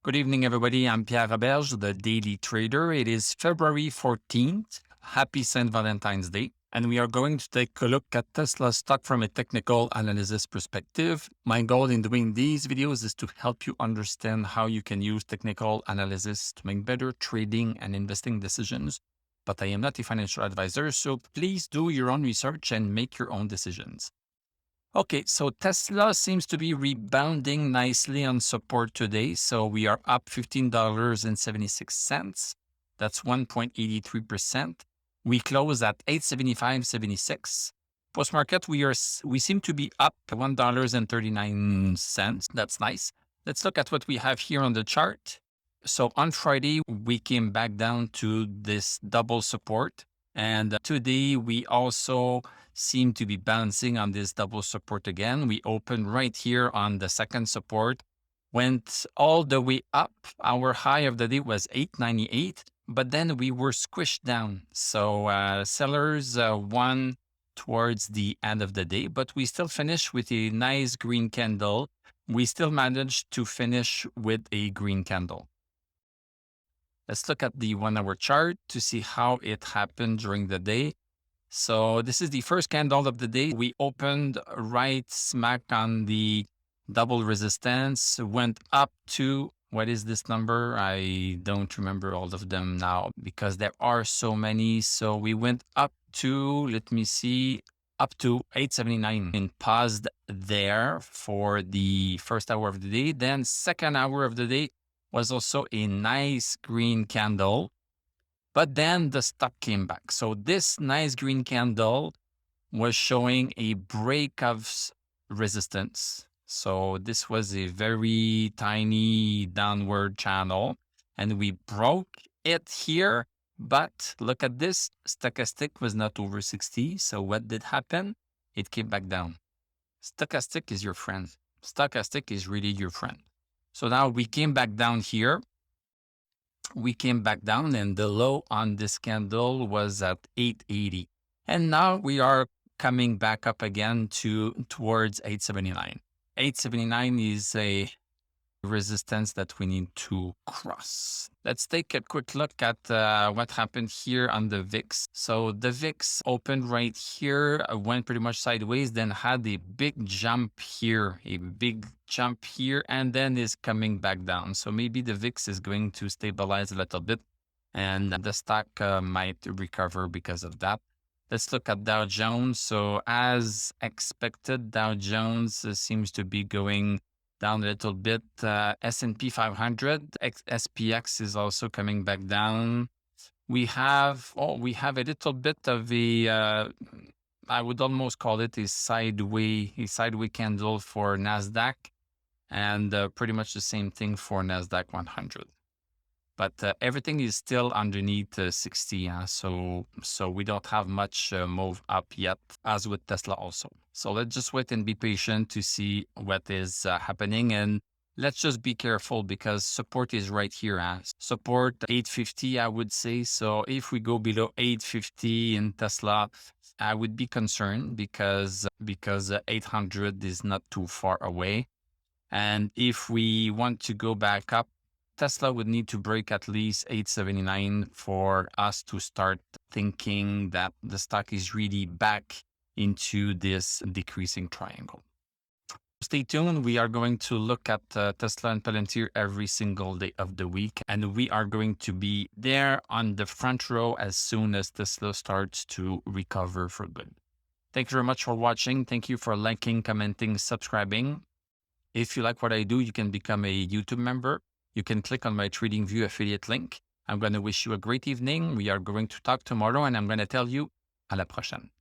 Good evening, everybody. I'm Pierre Roberge, the Daily Trader. It is February 14th. Happy St. Valentine's Day. And we are going to take a look at Tesla stock from a technical analysis perspective. My goal in doing these videos is to help you understand how you can use technical analysis to make better trading and investing decisions. But I am not a financial advisor, so please do your own research and make your own decisions. Okay, so Tesla seems to be rebounding nicely on support today. So we are up $15.76. That's 1.83%. We close at 875.76. Post-market, we seem to be up $1.39. That's nice. Let's look at what we have here on the chart. So on Friday, we came back down to this double support. And today, we also seem to be bouncing on this double support again. We opened right here on the second support, went all the way up. Our high of the day was 898, but then we were squished down. So sellers won towards the end of the day, but we still finished with a nice green candle. We still managed to finish with a green candle. Let's look at the 1 hour chart to see how it happened during the day. So this is the first candle of the day. We opened right smack on the double resistance, went up to, what is this number? I don't remember all of them now because there are so many. So we went up to, let me see, up to 879 and paused there for the first hour of the day. Then second hour of the day was also a nice green candle. But then the stock came back. So this nice green candle was showing a break of resistance. So this was a very tiny downward channel and we broke it here. But look at this, stochastic was not over 60. So what did happen? It came back down. Stochastic is your friend. Stochastic is really your friend. So now we came back down here. We came back down and the low on this candle was at 880. And now we are coming back up again towards 879. 879 is a resistance that we need to cross. Let's take a quick look at what happened here on the VIX. So the VIX opened right here, went pretty much sideways, then had a big jump here, and then is coming back down. So maybe the VIX is going to stabilize a little bit and the stock might recover because of that. Let's look at Dow Jones. So as expected, Dow Jones seems to be going down a little bit. S&P 500, SPX is also coming back down. We have a little bit of a, I would almost call it a sideway candle for NASDAQ, and pretty much the same thing for NASDAQ 100. But everything is still underneath 60, so we don't have much move up yet, as with Tesla also. So let's just wait and be patient to see what is happening, and let's just be careful because support is right here. Support 850, I would say. So if we go below 850 in Tesla, I would be concerned because 800 is not too far away. And if we want to go back up, Tesla would need to break at least 879 for us to start thinking that the stock is really back into this decreasing triangle. Stay tuned. We are going to look at Tesla and Palantir every single day of the week, and we are going to be there on the front row as soon as Tesla starts to recover for good. Thank you very much for watching. Thank you for liking, commenting, subscribing. If you like what I do, you can become a YouTube member. You can click on my TradingView affiliate link. I'm going to wish you a great evening. We are going to talk tomorrow, and I'm going to tell you à la prochaine.